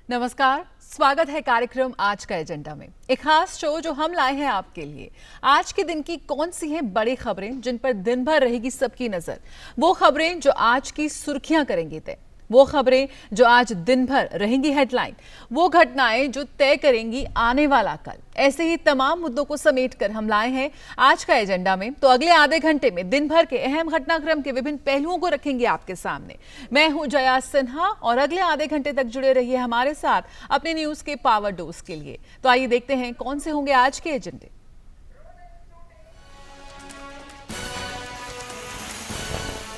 नमस्कार, स्वागत है कार्यक्रम आज का एजेंडा में। एक खास शो जो हम लाए हैं आपके लिए। आज के दिन की कौन सी हैं बड़ी खबरें जिन पर दिन भर रहेगी सबकी नजर, वो खबरें जो आज की सुर्खियां करेंगी तय, वो खबरें जो आज दिन भर रहेंगी हेडलाइन, वो घटनाएं जो तय करेंगी आने वाला कल। ऐसे ही तमाम मुद्दों को समेटकर हम लाए हैं आज का एजेंडा में। तो अगले आधे घंटे में दिन भर के अहम घटनाक्रम के विभिन्न पहलुओं को रखेंगे आपके सामने। मैं हूं जया सिन्हा और अगले आधे घंटे तक जुड़े रहिए हमारे साथ अपने न्यूज के पावर डोज के लिए। तो आइए देखते हैं कौन से होंगे आज के एजेंडे।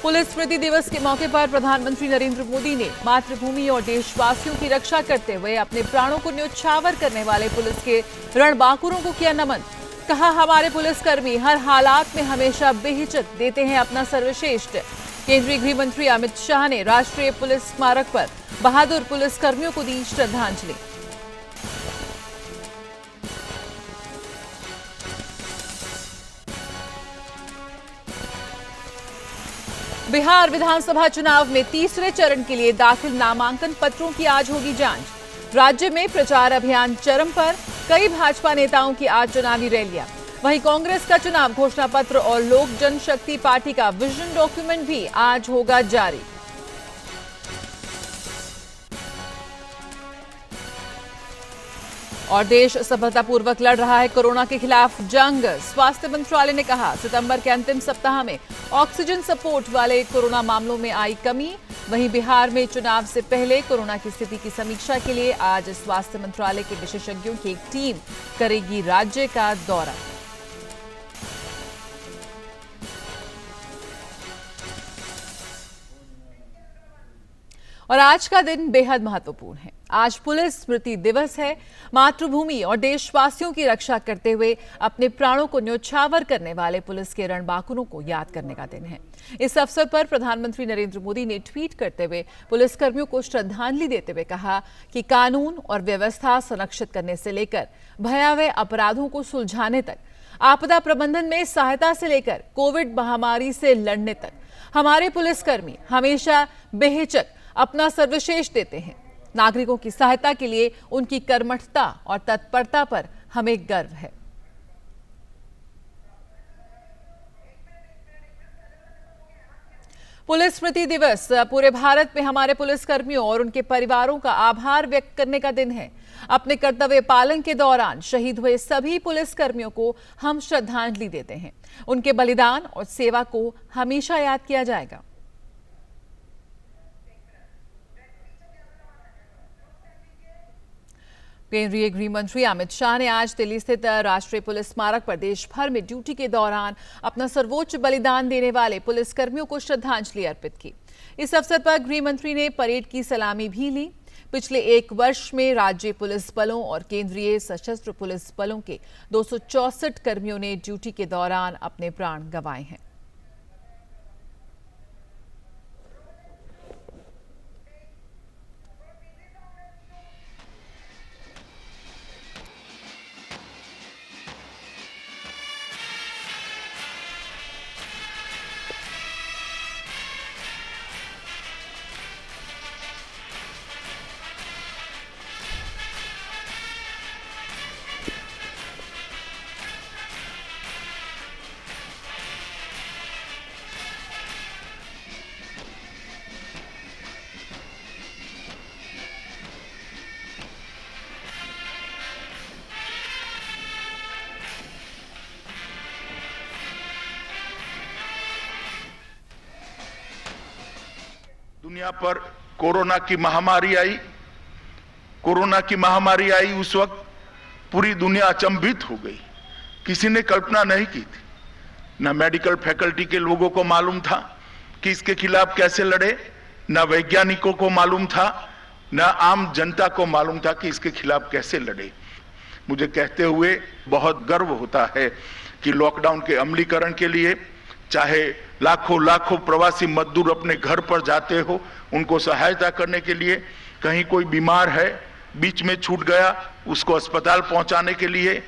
पुलिस स्मृति दिवस के मौके पर प्रधानमंत्री नरेंद्र मोदी ने मातृभूमि और देशवासियों की रक्षा करते हुए अपने प्राणों को न्योछावर करने वाले पुलिस के रणबांकुरों को किया नमन। कहा, हमारे पुलिसकर्मी हर हालात में हमेशा बेहिचक देते हैं अपना सर्वश्रेष्ठ। केंद्रीय गृह मंत्री अमित शाह ने राष्ट्रीय पुलिस स्मारक पर बहादुर पुलिसकर्मियों को दी श्रद्धांजलि। बिहार विधानसभा चुनाव में तीसरे चरण के लिए दाखिल नामांकन पत्रों की आज होगी जांच। राज्य में प्रचार अभियान चरम पर, कई भाजपा नेताओं की आज चुनावी रैलियां। वहीं कांग्रेस का चुनाव घोषणा पत्र और लोक जनशक्ति पार्टी का विजन डॉक्यूमेंट भी आज होगा जारी। और देश सफलतापूर्वक लड़ रहा है कोरोना के खिलाफ जंग। स्वास्थ्य मंत्रालय ने कहा, सितंबर के अंतिम सप्ताह में ऑक्सीजन सपोर्ट वाले कोरोना मामलों में आई कमी। वहीं बिहार में चुनाव से पहले कोरोना की स्थिति की समीक्षा के लिए आज स्वास्थ्य मंत्रालय के विशेषज्ञों की एक टीम करेगी राज्य का दौरा। और आज का दिन बेहद महत्वपूर्ण है। आज पुलिस स्मृति दिवस है। मातृभूमि और देशवासियों की रक्षा करते हुए अपने प्राणों को न्योछावर करने वाले पुलिस के रणबांकुरों को याद करने का दिन है। इस अवसर पर प्रधानमंत्री नरेंद्र मोदी ने ट्वीट करते हुए पुलिसकर्मियों को श्रद्धांजलि देते हुए कहा कि कानून और व्यवस्था संरक्षित करने से लेकर भयावह अपराधों को सुलझाने तक, आपदा प्रबंधन में सहायता से लेकर कोविड महामारी से लड़ने तक, हमारे पुलिसकर्मी हमेशा बेहिचक अपना सर्वश्रेष्ठ देते हैं। नागरिकों की सहायता के लिए उनकी कर्मठता और तत्परता पर हमें गर्व है। पुलिस स्मृति दिवस पूरे भारत में हमारे पुलिसकर्मियों और उनके परिवारों का आभार व्यक्त करने का दिन है। अपने कर्तव्य पालन के दौरान शहीद हुए सभी पुलिसकर्मियों को हम श्रद्धांजलि देते हैं। उनके बलिदान और सेवा को हमेशा याद किया जाएगा। केंद्रीय गृह मंत्री अमित शाह ने आज दिल्ली स्थित राष्ट्रीय पुलिस स्मारक पर देश भर में ड्यूटी के दौरान अपना सर्वोच्च बलिदान देने वाले पुलिसकर्मियों को श्रद्धांजलि अर्पित की। इस अवसर पर गृह मंत्री ने परेड की सलामी भी ली। पिछले एक वर्ष में राज्य पुलिस बलों और केंद्रीय सशस्त्र पुलिस बलों के 264 कर्मियों ने ड्यूटी के दौरान अपने प्राण गंवाए हैं। दुनिया पर कोरोना की महामारी आई। उस वक्त पूरी दुनिया अचंभित हो गई। किसी ने कल्पना नहीं की थी। न मेडिकल फैकल्टी के लोगों को मालूम था कि इसके खिलाफ कैसे लड़े, न वैज्ञानिकों को मालूम था, न आम जनता को मालूम था कि इसके खिलाफ कैसे लड़े। मुझे कहते हुए बहुत गर्व होता है कि लॉकडाउन के अमलीकरण के लिए चाहे लाखों प्रवासी मजदूर अपने घर पर जाते हो, उनको सहायता करने के लिए, कहीं कोई बीमार है बीच में छूट गया, उसको अस्पताल पहुंचाने के लिए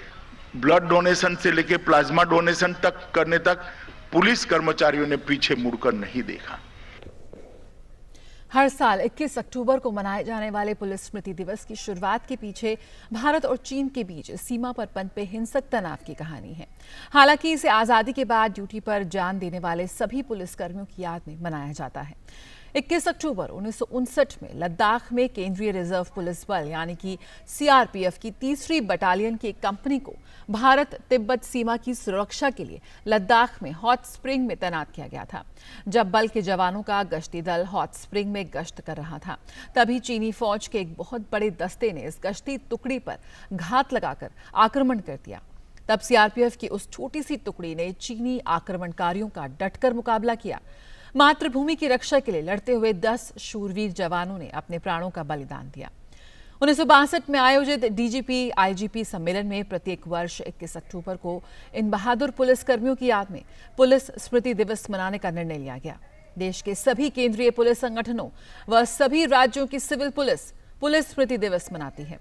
ब्लड डोनेशन से लेकर प्लाज्मा डोनेशन तक करने तक पुलिस कर्मचारियों ने पीछे मुड़कर नहीं देखा। हर साल 21 अक्टूबर को मनाए जाने वाले पुलिस स्मृति दिवस की शुरुआत के पीछे भारत और चीन के बीच सीमा पर पनपे हिंसक तनाव की कहानी है। हालांकि इसे आजादी के बाद ड्यूटी पर जान देने वाले सभी पुलिसकर्मियों की याद में मनाया जाता है। 21 अक्टूबर 1959 में लद्दाख में केंद्रीय रिजर्व पुलिस बल यानी कि सीआरपीएफ की 3री बटालियन की एक कंपनी को भारत तिब्बत सीमा की सुरक्षा के लिए लद्दाख में हॉट स्प्रिंग में तैनात किया गया था। जब बल के जवानों का गश्ती दल हॉट स्प्रिंग में गश्त कर रहा था, तभी चीनी फौज के एक बहुत बड़े दस्ते ने इस गश्ती टुकड़ी पर घात लगाकर आक्रमण कर दिया। तब सीआरपीएफ की उस छोटी सी टुकड़ी ने चीनी आक्रमणकारियों का डटकर मुकाबला किया। मातृभूमि की रक्षा के लिए लड़ते हुए 10 शूरवीर जवानों ने अपने प्राणों का बलिदान दिया। 1962 में आयोजित डीजीपी आईजीपी सम्मेलन में प्रत्येक वर्ष 21 अक्टूबर को इन बहादुर पुलिसकर्मियों की याद में पुलिस स्मृति दिवस मनाने का निर्णय लिया गया। देश के सभी केंद्रीय पुलिस संगठनों व सभी राज्यों की सिविल पुलिस स्मृति दिवस मनाती है।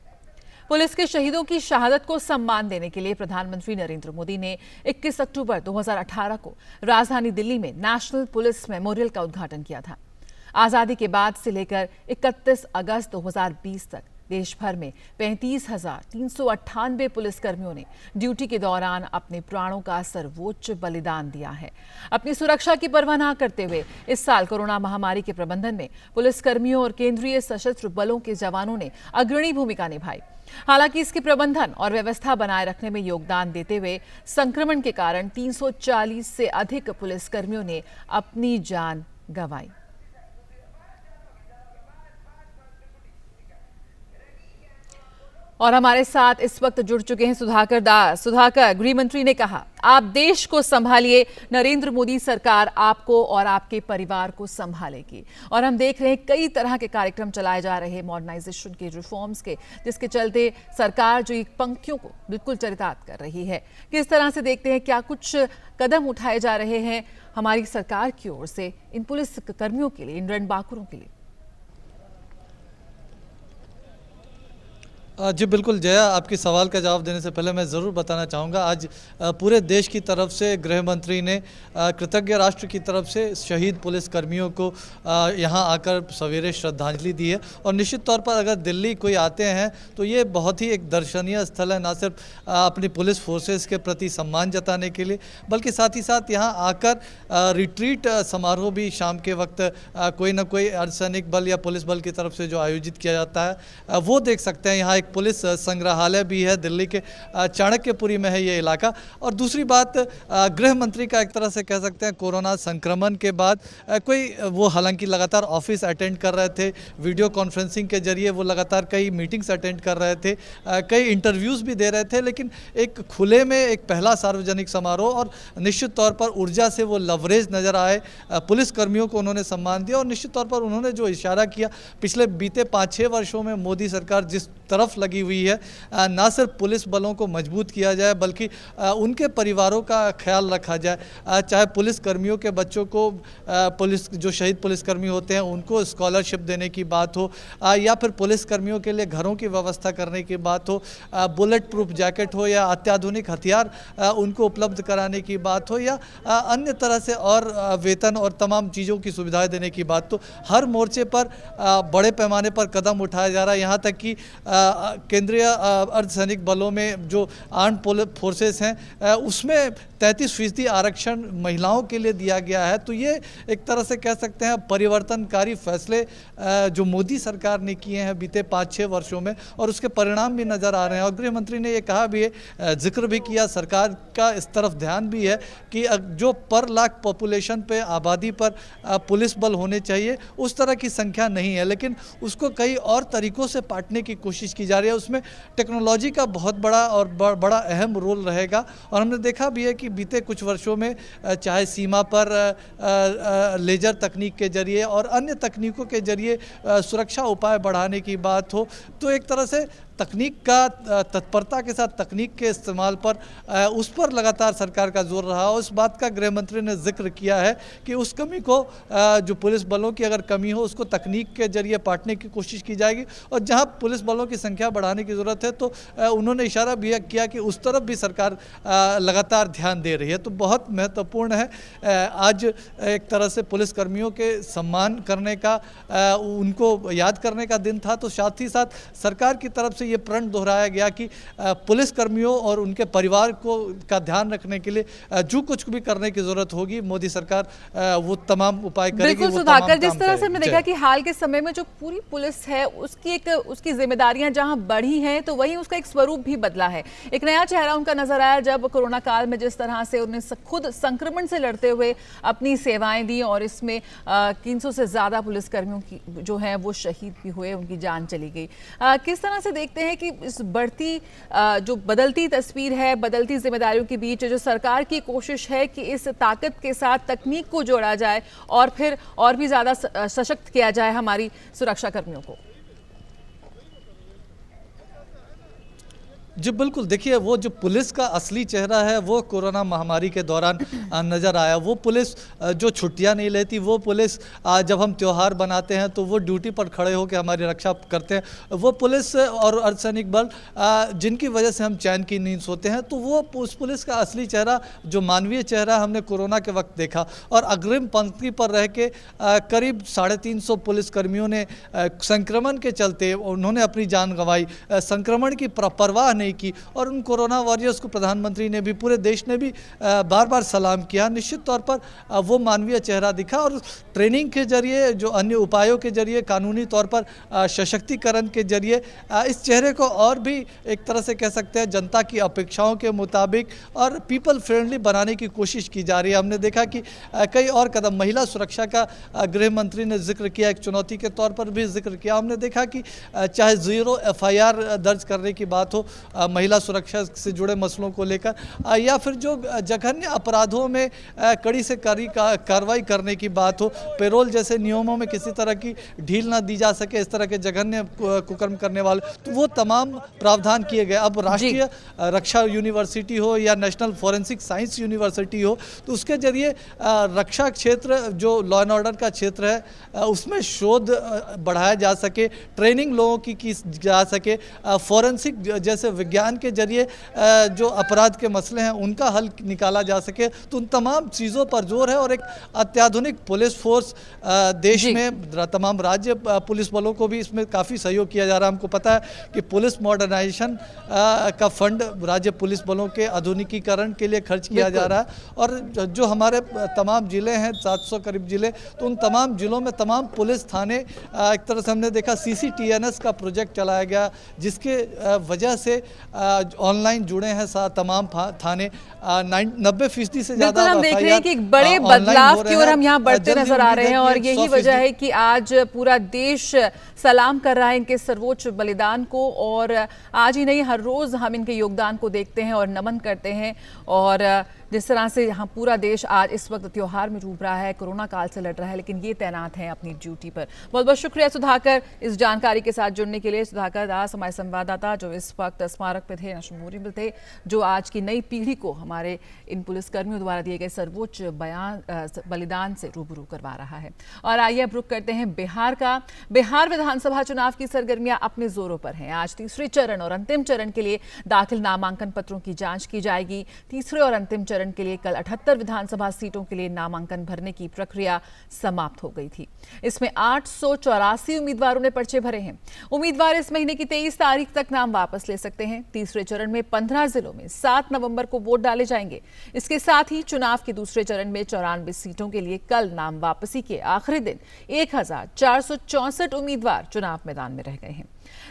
पुलिस के शहीदों की शहादत को सम्मान देने के लिए प्रधानमंत्री नरेंद्र मोदी ने 21 अक्टूबर 2018 को राजधानी दिल्ली में नेशनल पुलिस मेमोरियल का उद्घाटन किया था। आजादी के बाद से लेकर 31 अगस्त 2020 तक देश भर में 35,398 पुलिसकर्मियों ने ड्यूटी के दौरान अपने प्राणों का सर्वोच्च बलिदान दिया है। अपनी सुरक्षा की परवाह न करते हुए इस साल कोरोना महामारी के प्रबंधन में पुलिसकर्मियों और केंद्रीय सशस्त्र बलों के जवानों ने अग्रणी भूमिका निभाई। हालांकि इसके प्रबंधन और व्यवस्था बनाए रखने में योगदान देते हुए संक्रमण के कारण 340 से अधिक पुलिसकर्मियों ने अपनी जान गंवाई। और हमारे साथ इस वक्त जुड़ चुके हैं सुधाकर दास। सुधाकर, गृह मंत्री ने कहा, आप देश को संभालिए, नरेंद्र मोदी सरकार आपको और आपके परिवार को संभालेगी। और हम देख रहे हैं कई तरह के कार्यक्रम चलाए जा रहे हैं मॉडर्नाइजेशन के, रिफॉर्म्स के, जिसके चलते सरकार जो पंक्तियों को बिल्कुल चरितार्थ कर रही है। किस तरह से देखते हैं, क्या कुछ कदम उठाए जा रहे हैं हमारी सरकार की ओर से इन पुलिस कर्मियों के लिए, इन रणबांकुरों के लिए? जी बिल्कुल जया, आपके सवाल का जवाब देने से पहले मैं ज़रूर बताना चाहूँगा, आज पूरे देश की तरफ से गृह मंत्री ने कृतज्ञ राष्ट्र की तरफ से शहीद पुलिस कर्मियों को यहाँ आकर सवेरे श्रद्धांजलि दी है। और निश्चित तौर पर अगर दिल्ली कोई आते हैं तो ये बहुत ही एक दर्शनीय स्थल है, ना सिर्फ अपनी पुलिस फोर्सेस के प्रति सम्मान जताने के लिए, बल्कि साथ ही साथ यहाँ आकर रिट्रीट समारोह भी शाम के वक्त कोई ना कोई अर्धसैनिक बल या पुलिस बल की तरफ से जो आयोजित किया जाता है वो देख सकते हैं। यहाँ एक पुलिस संग्रहालय भी है, दिल्ली के चाणक्यपुरी में है ये इलाका। और दूसरी बात, गृह मंत्री का एक तरह से कह सकते हैं कोरोना संक्रमण के बाद वो हालांकि लगातार ऑफिस अटेंड कर रहे थे, वीडियो कॉन्फ्रेंसिंग के जरिए वो लगातार कई मीटिंग्स अटेंड कर रहे थे, कई इंटरव्यूज़ भी दे रहे थे, लेकिन एक खुले में एक पहला सार्वजनिक समारोह और निश्चित तौर पर ऊर्जा से वो लवरेज नज़र आए। पुलिस कर्मियों को उन्होंने सम्मान दिया और निश्चित तौर पर उन्होंने जो इशारा किया, पिछले बीते 5-6 वर्षों में मोदी सरकार जिस तरफ लगी हुई है, ना सिर्फ पुलिस बलों को मजबूत किया जाए बल्कि उनके परिवारों का ख्याल रखा जाए, चाहे पुलिस कर्मियों के बच्चों को, पुलिस जो शहीद पुलिसकर्मी होते हैं उनको स्कॉलरशिप देने की बात हो, या फिर पुलिस कर्मियों के लिए घरों की व्यवस्था करने की बात हो, बुलेट प्रूफ जैकेट हो या अत्याधुनिक हथियार उनको उपलब्ध कराने की बात हो, या अन्य तरह से और वेतन और तमाम चीज़ों की सुविधाएं देने की बात, तो हर मोर्चे पर बड़े पैमाने पर कदम उठाया जा रहा है। यहाँ तक कि केंद्रीय अर्धसैनिक बलों में जो आर्म्ड फोर्सेस हैं उसमें 33% आरक्षण महिलाओं के लिए दिया गया है। तो ये एक तरह से कह सकते हैं परिवर्तनकारी फैसले जो मोदी सरकार ने किए हैं बीते 5-6 वर्षों में, और उसके परिणाम भी नज़र आ रहे हैं। और गृह मंत्री ने ये कहा भी है, जिक्र भी किया, सरकार का इस तरफ ध्यान भी है कि जो पर लाख पॉपुलेशन पे, आबादी पर पुलिस बल होने चाहिए उस तरह की संख्या नहीं है, लेकिन उसको कई और तरीक़ों से पाटने की कोशिश की जा रही है। उसमें टेक्नोलॉजी का बहुत बड़ा और बड़ा अहम रोल रहेगा। और हमने देखा भी है कि बीते कुछ वर्षों में चाहे सीमा पर लेजर तकनीक के जरिए और अन्य तकनीकों के जरिए सुरक्षा उपाय बढ़ाने की बात हो, तो एक तरह से तकनीक का तत्परता के साथ तकनीक के इस्तेमाल पर उस पर लगातार सरकार का जोर रहा। उस बात का गृह मंत्री ने जिक्र किया है कि उस कमी को जो पुलिस बलों की अगर कमी हो उसको तकनीक के जरिए पाटने की कोशिश की जाएगी, और जहां पुलिस बलों की संख्या बढ़ाने की ज़रूरत है तो उन्होंने इशारा भी किया कि उस तरफ भी सरकार लगातार ध्यान दे रही है। तो बहुत महत्वपूर्ण है। आज एक तरह से पुलिस कर्मियों के सम्मान करने का, उनको याद करने का दिन था, तो साथ ही साथ सरकार की तरफ से ये प्रण दोहराया गया कि पुलिस कर्मियों और उनके परिवार का ध्यान रखने के लिए जो कुछ भी करने की जरूरत होगी मोदी सरकार वो तमाम उपाय करेगी। बिल्कुल सुधाकर, जिस तरह से हमने देखा कि हाल के समय में जो पूरी पुलिस है उसकी जिम्मेदारियां जहां बढ़ी हैं तो वहीं उसका एक स्वरूप भी बदला है। एक नया चेहरा उनका नजर आया जब कोरोना काल में जिस तरह से उन्होंने खुद संक्रमण से लड़ते हुए अपनी सेवाएं दी, और इसमें 300 से ज्यादा पुलिसकर्मियों की जो है वो शहीद भी हुए, उनकी जान चली गई। किस तरह से देखते हैं कि इस बढ़ती जो बदलती तस्वीर है, बदलती जिम्मेदारियों के बीच जो सरकार की कोशिश है कि इस ताकत के साथ तकनीक को जोड़ा जाए और फिर और भी ज्यादा सशक्त किया जाए हमारी सुरक्षा कर्मियों को? जी बिल्कुल, देखिए वो जो पुलिस का असली चेहरा है वो कोरोना महामारी के दौरान नज़र आया। वो पुलिस जो छुट्टियां नहीं लेती, वो पुलिस जब हम त्यौहार बनाते हैं तो वो ड्यूटी पर खड़े होकर हमारी रक्षा करते हैं, वो पुलिस और अर्धसैनिक बल जिनकी वजह से हम चैन की नींद सोते हैं, तो वो उस पुलिस का असली चेहरा, जो मानवीय चेहरा हमने कोरोना के वक्त देखा। और अग्रिम पंक्ति पर रह के करीब 350 पुलिसकर्मियों ने संक्रमण के चलते उन्होंने अपनी जान गंवाई, संक्रमण की परवाह नहीं की, और उन कोरोना वॉरियर्स को प्रधानमंत्री ने भी, पूरे देश ने भी बार बार सलाम किया। निश्चित तौर पर वो मानवीय चेहरा दिखा, और ट्रेनिंग के जरिए, जो अन्य उपायों के जरिए, कानूनी तौर पर सशक्तिकरण के जरिए इस चेहरे को और भी एक तरह से कह सकते हैं जनता की अपेक्षाओं के मुताबिक और पीपल फ्रेंडली बनाने की कोशिश की जा रही है। हमने देखा कि कई और कदम, महिला सुरक्षा का गृह मंत्री ने जिक्र किया, एक चुनौती के तौर पर भी जिक्र किया। हमने देखा कि चाहे 0 FIR दर्ज करने की बात हो महिला सुरक्षा से जुड़े मसलों को लेकर, या फिर जो जघन्य अपराधों में कड़ी से कड़ी कार्रवाई करने की बात हो, पेरोल जैसे नियमों में किसी तरह की ढील ना दी जा सके, इस तरह के जघन्य कुकर्म करने वाले, तो वो तमाम प्रावधान किए गए। अब राष्ट्रीय रक्षा यूनिवर्सिटी हो या नेशनल फॉरेंसिक साइंस यूनिवर्सिटी हो, तो उसके जरिए रक्षा क्षेत्र, जो लॉ एंड ऑर्डर का क्षेत्र है, उसमें शोध बढ़ाया जा सके, ट्रेनिंग लोगों की जा सके, फॉरेंसिक जैसे विज्ञान के जरिए जो अपराध के मसले हैं उनका हल निकाला जा सके। तो उन तमाम चीज़ों पर जोर है, और एक अत्याधुनिक पुलिस फोर्स देश में तमाम राज्य पुलिस बलों को भी इसमें काफ़ी सहयोग किया जा रहा है। हमको पता है कि पुलिस मॉडर्नाइजेशन का फंड राज्य पुलिस बलों के आधुनिकीकरण के लिए खर्च किया जा रहा है, और जो हमारे तमाम ज़िले हैं, 700 करीब ज़िले, तो उन तमाम ज़िलों में तमाम पुलिस थाने, एक तरह से हमने देखा CCTNS का प्रोजेक्ट चलाया गया, जिसके वजह से ऑनलाइन जुड़े हैं तमाम थाने। 90% से ज्यादा हम देख रहे हैं कि एक बड़े बदलाव की ओर हम यहाँ बढ़ते नजर आ रहे हैं, और यही वजह है कि आज पूरा देश सलाम कर रहा है इनके सर्वोच्च बलिदान को, और आज ही नहीं हर रोज हम इनके योगदान को देखते हैं और नमन करते हैं। और जिस तरह से यहाँ पूरा देश आज इस वक्त त्योहार में डूब रहा है, कोरोना काल से लड़ रहा है, लेकिन ये तैनात हैं अपनी ड्यूटी पर। बहुत बहुत शुक्रिया सुधाकर इस जानकारी के साथ जुड़ने के लिए। सुधाकर दास हमारे संवाददाता जो इस वक्त स्मारक पे थे, नशमूरी में थे, जो आज की नई पीढ़ी को हमारे इन पुलिसकर्मियों द्वारा दिए गए सर्वोच्च बलिदान से रूबरू करवा रहा है। और आइए अब रुख करते हैं बिहार का। बिहार विधानसभा चुनाव की सरगर्मियां अपने जोरों पर हैं। आज तीसरे चरण और अंतिम चरण के लिए दाखिल नामांकन पत्रों की जांच की जाएगी। तीसरे और अंतिम चरण के लिए कल 78 विधानसभा सीटों के लिए नामांकन भरने की प्रक्रिया समाप्त हो गई थी। इसमें 884 उम्मीदवारों ने पर्चे भरे हैं। उम्मीदवार इस महीने की 23 तारीख तक नाम वापस ले सकते हैं। तीसरे चरण में 15 जिलों में 7 नवंबर को वोट डाले जाएंगे। इसके साथ ही चुनाव के दूसरे चरण में 94 सीटों के लिए कल नाम वापसी के आखिरी दिन 1464 उम्मीदवार चुनाव मैदान में रह गए हैं।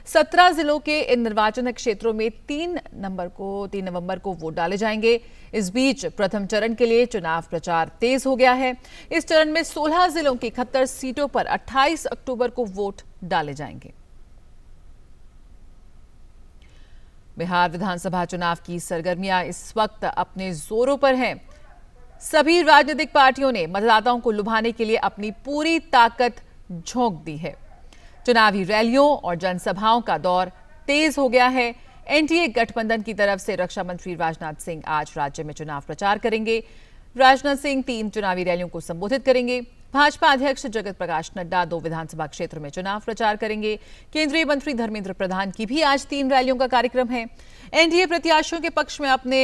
17 जिलों के इन निर्वाचन क्षेत्रों में 3 नवंबर को वोट डाले जाएंगे। इस बीच प्रथम चरण के लिए चुनाव प्रचार तेज हो गया है। इस चरण में 16 जिलों की 71 सीटों पर 28 अक्टूबर को वोट डाले जाएंगे। बिहार विधानसभा चुनाव की सरगर्मियां इस वक्त अपने जोरों पर हैं। सभी राजनीतिक पार्टियों ने मतदाताओं को लुभाने के लिए अपनी पूरी ताकत झोंक दी है। चुनावी रैलियों और जनसभाओं का दौर तेज हो गया है। एनडीए गठबंधन की तरफ से रक्षा मंत्री राजनाथ सिंह आज राज्य में चुनाव प्रचार करेंगे। राजनाथ सिंह 3 चुनावी रैलियों को संबोधित करेंगे। भाजपा अध्यक्ष जगत प्रकाश नड्डा 2 विधानसभा क्षेत्र में चुनाव प्रचार करेंगे। केंद्रीय मंत्री धर्मेंद्र प्रधान की भी आज 3 रैलियों का कार्यक्रम है। एनडीए प्रत्याशियों के पक्ष में अपने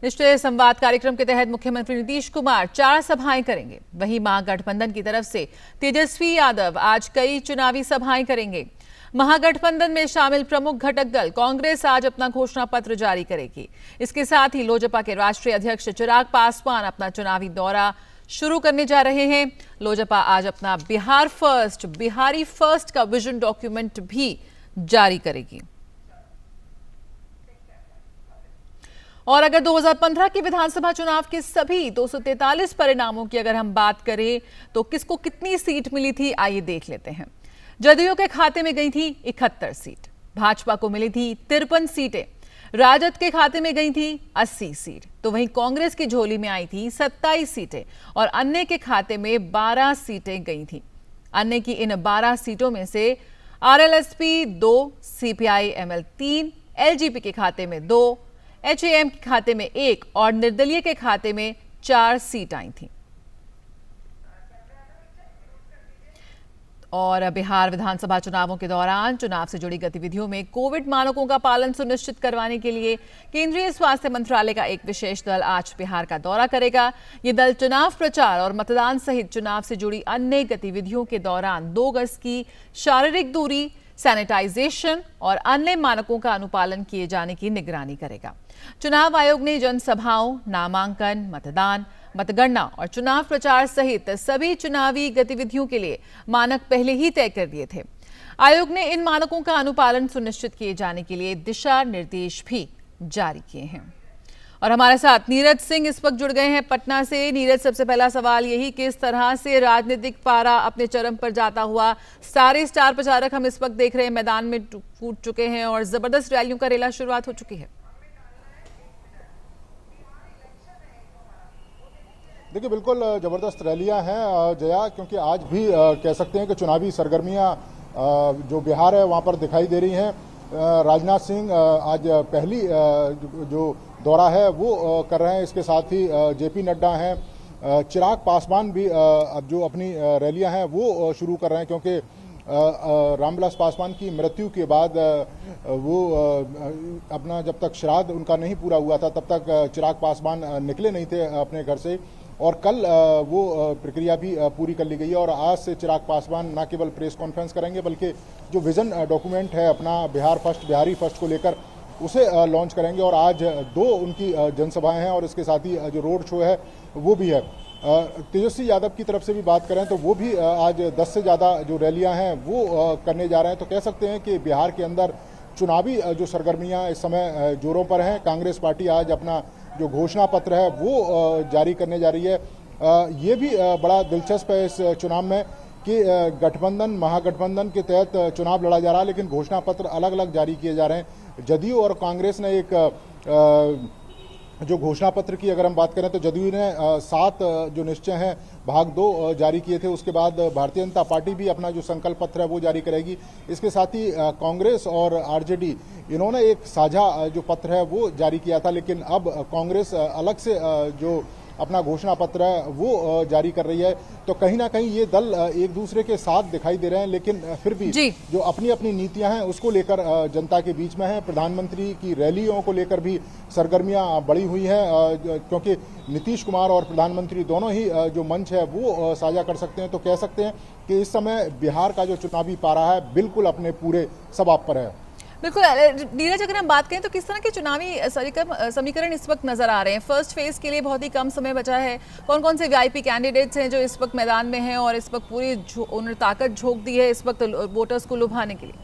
निश्चय संवाद कार्यक्रम के तहत मुख्यमंत्री नीतीश कुमार 4 सभाएं करेंगे। वहीं महागठबंधन की तरफ से तेजस्वी यादव आज कई चुनावी सभाएं करेंगे। महागठबंधन में शामिल प्रमुख घटक दल कांग्रेस आज अपना घोषणा पत्र जारी करेगी। इसके साथ ही लोजपा के राष्ट्रीय अध्यक्ष चिराग पासवान अपना चुनावी दौरा शुरू करने जा रहे हैं। लोजपा आज अपना बिहारी फर्स्ट का विजन डॉक्यूमेंट भी जारी करेगी। और अगर 2015 के विधानसभा चुनाव के सभी 243 परिणामों की अगर हम बात करें तो किसको कितनी सीट मिली थी, आइए देख लेते हैं। जदयू के खाते में गई थी 71 सीट, भाजपा को मिली थी 53 सीटें, राजद के खाते में गई थी 80 सीट, तो वहीं कांग्रेस की झोली में आई थी 27 सीटें और अन्य के खाते में 12 सीटें गई थी। अन्य की इन 12 सीटों में से आरएलएसपी 2, सीपीआई-एमएल 3, एलजेपी के खाते में 2, एचएएम के खाते में 1 और निर्दलीय के खाते में 4 सीट आई थी। और बिहार विधानसभा चुनावों के दौरान चुनाव से जुड़ी गतिविधियों में कोविड मानकों का पालन सुनिश्चित करवाने के लिए केंद्रीय स्वास्थ्य मंत्रालय का एक विशेष दल आज बिहार का दौरा करेगा। ये दल चुनाव प्रचार और मतदान सहित चुनाव से जुड़ी अन्य गतिविधियों के दौरान 2 गज की शारीरिक दूरी, सैनिटाइजेशन और अन्य मानकों का अनुपालन किए जाने की निगरानी करेगा। चुनाव आयोग ने जनसभाओं, नामांकन, मतदान, मतगणना और चुनाव प्रचार सहित सभी चुनावी गतिविधियों के लिए मानक पहले ही तय कर दिए थे। आयोग ने इन मानकों का अनुपालन सुनिश्चित किए जाने के लिए दिशा निर्देश भी जारी किए हैं। और हमारे साथ नीरज सिंह इस वक्त जुड़ गए हैं पटना से। नीरज, सबसे पहला सवाल यही, किस तरह से राजनीतिक पारा अपने चरम पर जाता हुआ सारे स्टार प्रचारक हम इस वक्त देख रहे हैं मैदान में कूद चुके हैं और जबरदस्त रैलियों का रेला शुरुआत हो चुकी है। देखिए, बिल्कुल ज़बरदस्त रैलियां हैं जया, क्योंकि आज भी कह सकते हैं कि चुनावी सरगर्मियां जो बिहार है वहां पर दिखाई दे रही हैं। राजनाथ सिंह आज पहली जो दौरा है वो कर रहे हैं। इसके साथ ही जेपी नड्डा हैं, चिराग पासवान भी अब जो अपनी रैलियां हैं वो शुरू कर रहे हैं, क्योंकि रामविलास पासवान की मृत्यु के बाद वो अपना जब तक श्राद्ध उनका नहीं पूरा हुआ था तब तक चिराग पासवान निकले नहीं थे अपने घर से, और कल वो प्रक्रिया भी पूरी कर ली गई है। और आज से चिराग पासवान न केवल प्रेस कॉन्फ्रेंस करेंगे बल्कि जो विजन डॉक्यूमेंट है अपना बिहारी फर्स्ट को लेकर उसे लॉन्च करेंगे। और आज 2 उनकी जनसभाएं हैं और इसके साथ ही जो रोड शो है वो भी है। तेजस्वी यादव की तरफ से भी बात करें तो वो भी आज 10 से ज़्यादा जो रैलियां हैं वो करने जा रहे हैं। तो कह सकते हैं कि बिहार के अंदर चुनावी जो सरगर्मियां इस समय जोरों पर हैं। कांग्रेस पार्टी आज अपना जो घोषणा पत्र है वो जारी करने जा रही है। ये भी बड़ा दिलचस्प है इस चुनाव में कि महागठबंधन के तहत चुनाव लड़ा जा रहा है, लेकिन घोषणा पत्र अलग अलग जारी किए जा रहे हैं। जदयू और कांग्रेस ने एक जो घोषणा पत्र की अगर हम बात करें तो जदयू ने 7 जो निश्चय हैं भाग 2 जारी किए थे। उसके बाद भारतीय जनता पार्टी भी अपना जो संकल्प पत्र है वो जारी करेगी। इसके साथ ही कांग्रेस और आरजेडी इन्होंने एक साझा जो पत्र है वो जारी किया था, लेकिन अब कांग्रेस अलग से जो अपना घोषणा पत्र है वो जारी कर रही है। तो कहीं ना कहीं ये दल एक दूसरे के साथ दिखाई दे रहे हैं, लेकिन फिर भी जो अपनी अपनी नीतियां हैं उसको लेकर जनता के बीच में है। प्रधानमंत्री की रैलियों को लेकर भी सरगर्मियां बढ़ी हुई हैं, क्योंकि नीतीश कुमार और प्रधानमंत्री दोनों ही जो मंच है वो साझा कर सकते हैं। तो कह सकते हैं कि इस समय बिहार का जो चुनावी पारा है बिल्कुल अपने पूरे सबाब पर है। बिल्कुल नीरज, अगर हम बात करें तो किस तरह के चुनावी समीकरण इस वक्त नजर आ रहे हैं? फर्स्ट फेज के लिए बहुत ही कम समय बचा है। कौन कौन से वीआईपी कैंडिडेट्स हैं जो इस वक्त मैदान में हैं और इस वक्त पूरी उन्होंने ताकत झोंक दी है इस वक्त वोटर्स को लुभाने के लिए?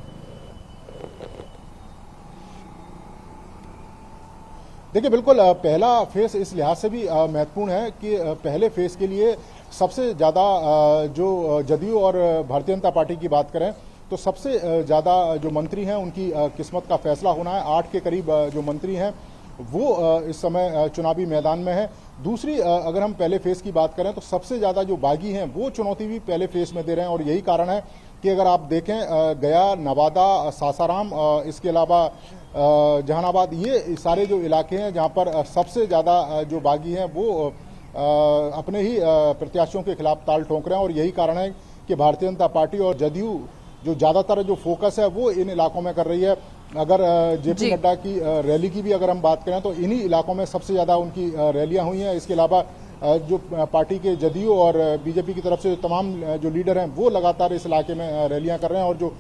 देखिए, बिल्कुल पहला फेज इस लिहाज से भी महत्वपूर्ण है कि पहले फेज के लिए सबसे ज़्यादा जो जदयू और भारतीय जनता पार्टी की बात करें तो सबसे ज़्यादा जो मंत्री हैं उनकी किस्मत का फैसला होना है। 8 के करीब जो मंत्री हैं वो इस समय चुनावी मैदान में है। दूसरी अगर हम पहले फेज की बात करें तो सबसे ज़्यादा जो बागी हैं वो चुनौती भी पहले फेज में दे रहे हैं, और यही कारण है कि अगर आप देखें गया, नवादा, सासाराम, इसके अलावा जहानाबाद, ये सारे जो इलाके हैं जहां पर सबसे ज़्यादा जो बागी हैं वो अपने ही प्रत्याशियों के खिलाफ ताल ठोक रहे हैं। और यही कारण है कि भारतीय जनता पार्टी और जदयू जो ज़्यादातर जो फोकस है वो इन इलाकों में कर रही है। अगर जेपी नड्डा की रैली की भी अगर हम बात करें तो इन्हीं इलाकों में सबसे ज़्यादा उनकी रैलियां हुई हैं। इसके अलावा जो पार्टी के जदयू और बीजेपी की तरफ से तमाम जो लीडर हैं वो लगातार इस इलाके में रैलियां कर रहे हैं और जो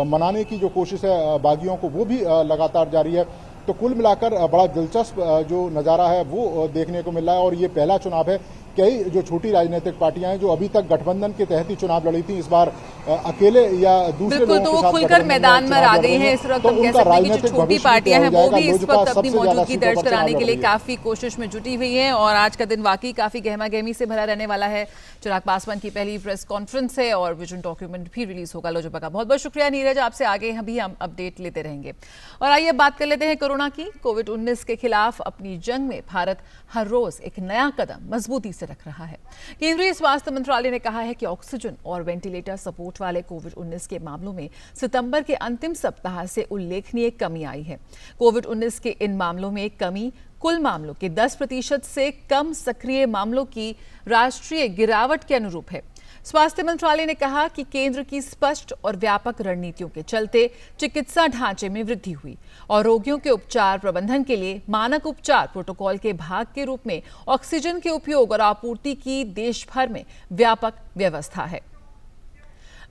मनाने की जो कोशिश है बागियों को वो भी लगातार जारी है। तो कुल मिलाकर बड़ा दिलचस्प जो नज़ारा है वो देखने को मिल रहा है। और ये पहला चुनाव है, कई जो छोटी राजनीतिक पार्टियां हैं जो अभी तक गठबंधन के तहत ही चुनाव लड़ी थी, इस बार अकेले या दूसरे लोगों के साथ खुलकर मैदान में आ गई हैं। इस वक्त हम कह सकते हैं कि जो छोटी पार्टियां हैं वो भी इस वक्त अपनी मौजूदगी दर्ज कराने के लिए काफी कोशिश में जुटी हुई हैं। और आज का दिन वाकई काफी गहमा गहमी से भरा रहने वाला है। चिराग पासवान की पहली प्रेस कॉन्फ्रेंस है और विजन डॉक्यूमेंट भी रिलीज होगा। लोजपा का बहुत बहुत शुक्रिया नीरज, आपसे आगे भी हम अपडेट लेते रहेंगे। और आइए बात कर लेते हैं कोरोना की। कोविड-19 के खिलाफ अपनी जंग में भारत हर रोज एक नया कदम मजबूती से रख रहा है। केंद्रीय स्वास्थ्य मंत्रालय ने कहा है कि ऑक्सीजन और वेंटिलेटर सपोर्ट वाले कोविड-19 के मामलों में सितंबर के अंतिम सप्ताह से उल्लेखनीय कमी आई है। कोविड-19 के इन मामलों में कमी कुल मामलों के 10% से कम सक्रिय मामलों की राष्ट्रीय गिरावट के अनुरूप है। स्वास्थ्य मंत्रालय ने कहा कि केंद्र की स्पष्ट और व्यापक रणनीतियों के चलते चिकित्सा ढांचे में वृद्धि हुई और रोगियों के उपचार प्रबंधन के लिए मानक उपचार प्रोटोकॉल के भाग के रूप में ऑक्सीजन के उपयोग और आपूर्ति की देश भर में व्यापक व्यवस्था है।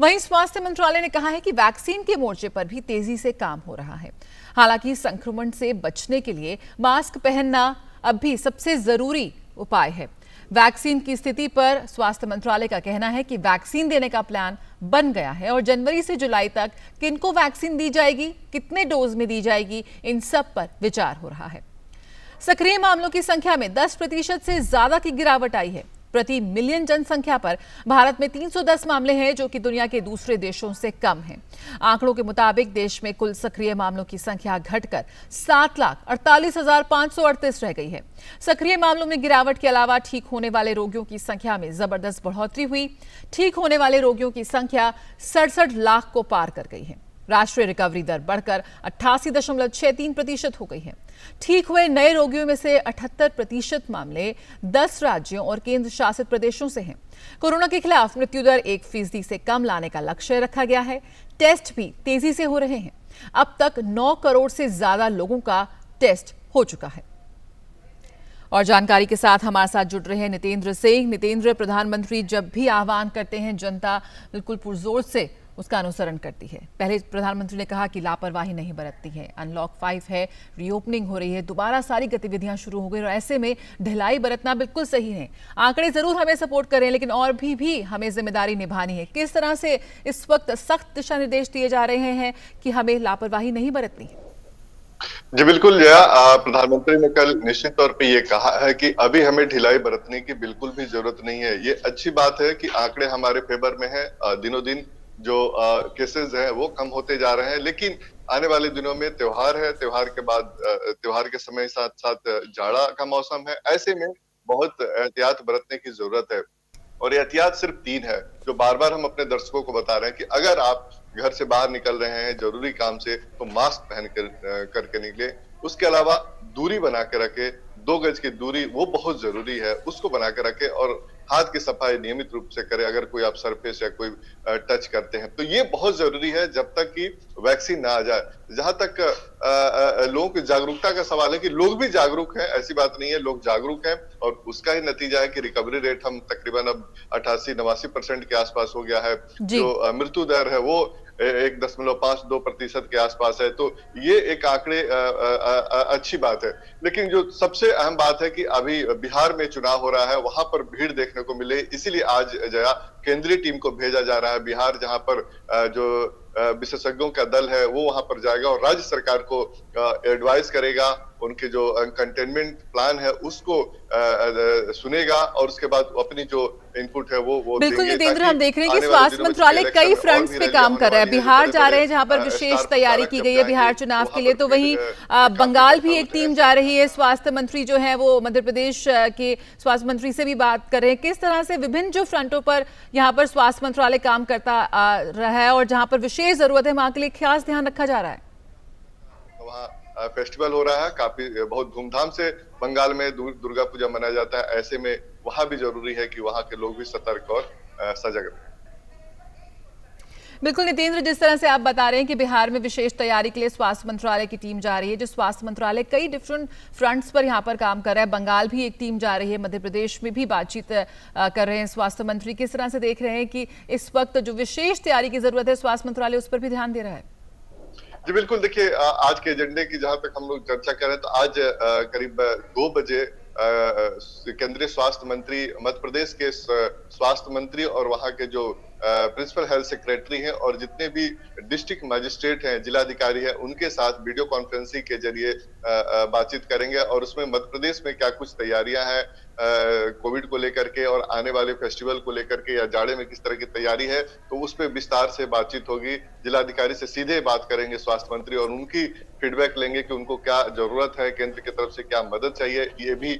वहीं स्वास्थ्य मंत्रालय ने कहा है कि वैक्सीन के मोर्चे पर भी तेजी से काम हो रहा है। हालांकि संक्रमण से बचने के लिए मास्क पहनना अब भी सबसे जरूरी उपाय है। वैक्सीन की स्थिति पर स्वास्थ्य मंत्रालय का कहना है कि वैक्सीन देने का प्लान बन गया है और जनवरी से जुलाई तक किनको वैक्सीन दी जाएगी, कितने डोज में दी जाएगी, इन सब पर विचार हो रहा है। सक्रिय मामलों की संख्या में 10% से ज्यादा की गिरावट आई है। प्रति मिलियन जनसंख्या पर भारत में 310 मामले हैं, जो कि दुनिया के दूसरे देशों से कम हैं। आंकड़ों के मुताबिक देश में कुल सक्रिय मामलों की संख्या घटकर 7,48,538 रह गई है। सक्रिय मामलों में गिरावट के अलावा ठीक होने वाले रोगियों की संख्या में जबरदस्त बढ़ोतरी हुई। ठीक होने वाले रोगियों की संख्या 67 लाख को पार कर गई है। राष्ट्रीय रिकवरी दर बढ़कर 88.63% हो गई है। ठीक हुए नए रोगियों में से 78% मामले 10 राज्यों और केंद्र शासित प्रदेशों से हैं। कोरोना के खिलाफ मृत्यु दर 1% से कम लाने का लक्ष्य रखा गया है। टेस्ट भी तेजी से हो रहे हैं। अब तक 9 करोड़ से ज्यादा लोगों का टेस्ट हो चुका है। और जानकारी के साथ हमारे साथ जुड़ रहे हैं नितेंद्र सिंह। नितेंद्र, प्रधानमंत्री जब भी आह्वान करते हैं जनता बिल्कुल पुरजोर से उसका अनुसरण करती है। पहले प्रधानमंत्री ने कहा कि लापरवाही नहीं बरतती है। अनलॉक 5 है, रीओपनिंग हो रही है, दोबारा सारी गतिविधियां शुरू हो गई और ऐसे में ढिलाई बरतना बिल्कुल सही है। आंकड़े जरूर हमें सपोर्ट करें, लेकिन और भी हमें जिम्मेदारी निभानी है। किस तरह से इस वक्त सख्त दिशा निर्देश दिए जा रहे हैं कि हमें लापरवाही नहीं बरतनी है? जी बिल्कुल जया, प्रधानमंत्री ने कल निश्चित तौर पे ये कहा है कि अभी हमें ढिलाई बरतने की बिल्कुल भी जरूरत नहीं है। ये अच्छी बात है कि आंकड़े हमारे फेवर में है। दिनों दिन जो केसेस हैं वो कम होते जा रहे हैं, लेकिन आने वाले दिनों में त्योहार है, त्योहार के बाद त्योहार के समय साथ साथ जाड़ा का मौसम है। ऐसे में बहुत एहतियात बरतने की जरूरत है और ये एहतियात सिर्फ 3 है जो बार बार हम अपने दर्शकों को बता रहे हैं कि अगर आप घर से बाहर निकल रहे हैं जरूरी काम से तो मास्क पहन करके निकले। उसके अलावा दूरी बना के रखे, 2 गज की दूरी वो बहुत जरूरी है, उसको बना के रखे और हाथ की सफाई नियमित रूप से करें। अगर कोई आप सरफेस या कोई टच करते हैं तो ये बहुत जरूरी है जब तक कि वैक्सीन ना आ जाए। जहां तक लोगों की जागरूकता का सवाल है कि लोग भी जागरूक हैं, ऐसी बात नहीं है, लोग जागरूक हैं और उसका ही नतीजा है कि रिकवरी रेट हम तकरीबन अब 88-89% के आसपास हो गया है। जो मृत्यु दर है वो 1.52% के आसपास है। तो ये एक आंकड़े अच्छी बात है। लेकिन जो सबसे अहम बात है कि अभी बिहार में चुनाव हो रहा है, वहां पर भीड़ देखने को मिले, इसीलिए आज जया केंद्रीय टीम को भेजा जा रहा है बिहार, जहां पर जो विशेषज्ञों का दल है वो वहां पर जाएगा और राज्य सरकार को एडवाइस करेगा, उनके जो कंटेनमेंट प्लान है उसको सुनेगा और उसके बाद अपनी जो इनपुट है वो बिल्कुल देंगे, नितेंद्र, ताकि हम देख रहे हैं कि आने वाले स्वास्थ्य दिनों में मंत्रालय इलेक्शन कई में और फ्रंट्स भी पे रैलियां काम होने कर रहा है। वाली हैं, बिहार जो जा रहे हैं बड़े-बड़े, जहां पर विशेष तैयारी की गई है, बिहार चुनाव के लिए, तो वहीं बंगाल भी एक टीम जा रही है। स्वास्थ्य मंत्री जो है वो मध्य प्रदेश के स्वास्थ्य मंत्री से भी बात कर रहे हैं। किस तरह से विभिन्न जो फ्रंटों पर यहाँ पर स्वास्थ्य मंत्रालय काम करता रहा है और जहां पर विशेष जरूरत है वहां के लिए खास ध्यान रखा जा रहा है। वहाँ फेस्टिवल हो रहा है, काफी बहुत धूमधाम से बंगाल में दुर्गा पूजा मनाया जाता है। ऐसे में वहां भी जरूरी है कि वहां के लोग भी सतर्क और सजग रहें। बिल्कुल नितेंद्र, जिस तरह से आप बता रहे हैं कि बिहार में विशेष तैयारी के लिए स्वास्थ्य मंत्रालय की टीम जा रही है, जो स्वास्थ्य मंत्रालय कई डिफरेंट फ्रंट्स पर यहाँ पर काम कर रहा है। बंगाल भी एक टीम जा रही है, मध्य प्रदेश में भी बातचीत कर रहे हैं स्वास्थ्य मंत्री। किस तरह से देख रहे हैं कि इस वक्त जो विशेष तैयारी की जरूरत है स्वास्थ्य मंत्रालय उस पर भी ध्यान दे रहा है? जी बिल्कुल, देखिए आज के एजेंडे की जहां तक हम लोग चर्चा करें तो आज करीब 2 बजे केंद्रीय स्वास्थ्य मंत्री, मध्य प्रदेश के स्वास्थ्य मंत्री और वहां के जो प्रिंसिपल हेल्थ सेक्रेटरी हैं और जितने भी डिस्ट्रिक्ट मजिस्ट्रेट हैं, जिलाधिकारी हैं, उनके साथ वीडियो कॉन्फ्रेंसिंग के जरिए बातचीत करेंगे और उसमें मध्य प्रदेश में क्या कुछ तैयारियां हैं कोविड को लेकर के और आने वाले फेस्टिवल को लेकर के या जाड़े में किस तरह की तैयारी है, तो उस पर विस्तार से बातचीत होगी। जिलाधिकारी से सीधे बात करेंगे स्वास्थ्य मंत्री और उनकी फीडबैक लेंगे कि उनको क्या जरूरत है, केंद्र की तरफ से क्या मदद चाहिए, ये भी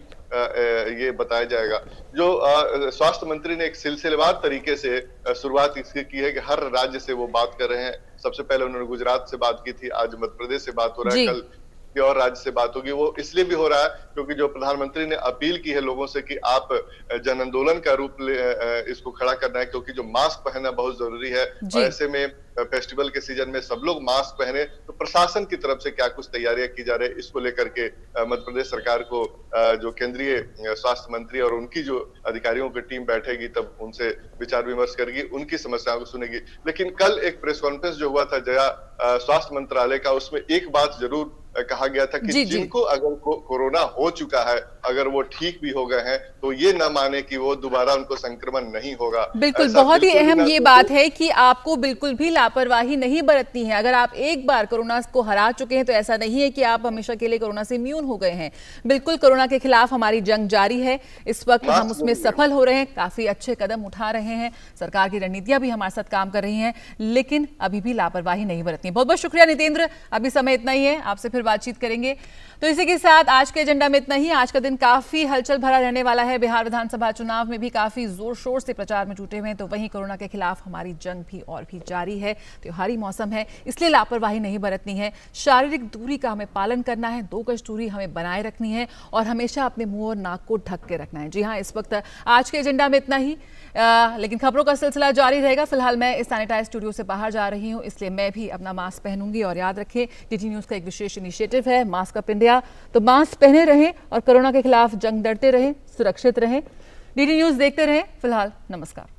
ये बताया जाएगा। जो स्वास्थ्य मंत्री ने एक सिलसिलेवार तरीके से शुरुआत इसकी की है कि हर राज्य से वो बात कर रहे हैं। सबसे पहले उन्होंने गुजरात से बात की थी, आज मध्य प्रदेश से बात हो रहा है, कल और राज्य से बात होगी। वो इसलिए भी हो रहा है क्योंकि जो प्रधानमंत्री ने अपील की है लोगों से कि आप जन आंदोलन का रूप इसको खड़ा करना है, क्योंकि जो मास्क पहनना बहुत जरूरी है और ऐसे में फेस्टिवल के सीजन में सब लोग मास्क पहने। तो प्रशासन की तरफ से क्या कुछ तैयारियां की जा रही है, इसको लेकर के मध्य प्रदेश सरकार को जो केंद्रीय स्वास्थ्य मंत्री और उनकी जो अधिकारियों की टीम बैठेगी तब उनसे विचार विमर्श करेगी, उनकी समस्याओं को सुनेगी। लेकिन कल एक प्रेस कॉन्फ्रेंस जो हुआ था जया स्वास्थ्य मंत्रालय का, उसमें एक बात जरूर कहा गया था कि जिनको अगर कोरोना हो चुका है, अगर वो ठीक भी हो गए हैं, तो ये न माने कि वो दोबारा उनको संक्रमण नहीं होगा। बिल्कुल, बहुत ही अहम ये बात है कि आपको बिल्कुल भी लापरवाही नहीं बरतनी है। अगर आप एक बार कोरोना को हरा चुके हैं तो ऐसा नहीं है कि आप हमेशा के लिए कोरोना से इम्यून हो गए हैं। बिल्कुल कोरोना के खिलाफ हमारी जंग जारी है, इस वक्त हम उसमें सफल हो रहे हैं, काफी अच्छे कदम उठा रहे हैं, सरकार की रणनीतियां भी हमारे साथ काम कर रही हैं, लेकिन अभी भी लापरवाही नहीं बरतनी। बहुत बहुत शुक्रिया नितेंद्र, अभी समय इतना ही है, आपसे फिर बातचीत करेंगे। तो इसी के साथ आज के एजेंडा में इतना ही। आज का दिन काफी हलचल भरा रहने वाला है। बिहार विधानसभा चुनाव में भी काफी जोर शोर से प्रचार में जुटे हुए हैं, तो वहीं कोरोना के खिलाफ हमारी जंग भी और भी जारी है। त्योहारी मौसम है, इसलिए लापरवाही नहीं बरतनी है, शारीरिक दूरी का हमें पालन करना है, 2 गज दूरी हमें बनाए रखनी है और हमेशा अपने मुंह और नाक को ढक के रखना है। जी हाँ, इस वक्त आज के एजेंडा में इतना ही, लेकिन खबरों का सिलसिला जारी रहेगा। फिलहाल मैं इस सैनिटाइज स्टूडियो से बाहर जा रही हूँ, इसलिए मैं भी अपना मास्क पहनूंगी। और याद रखें, डीडी न्यूज का एक विशेष इनिशिएटिव है मास्क अप इंडिया, तो मास्क पहने रहें और कोरोना के खिलाफ जंग लड़ते रहें, सुरक्षित रहें। डीडी न्यूज देखते रहें। फिलहाल नमस्कार।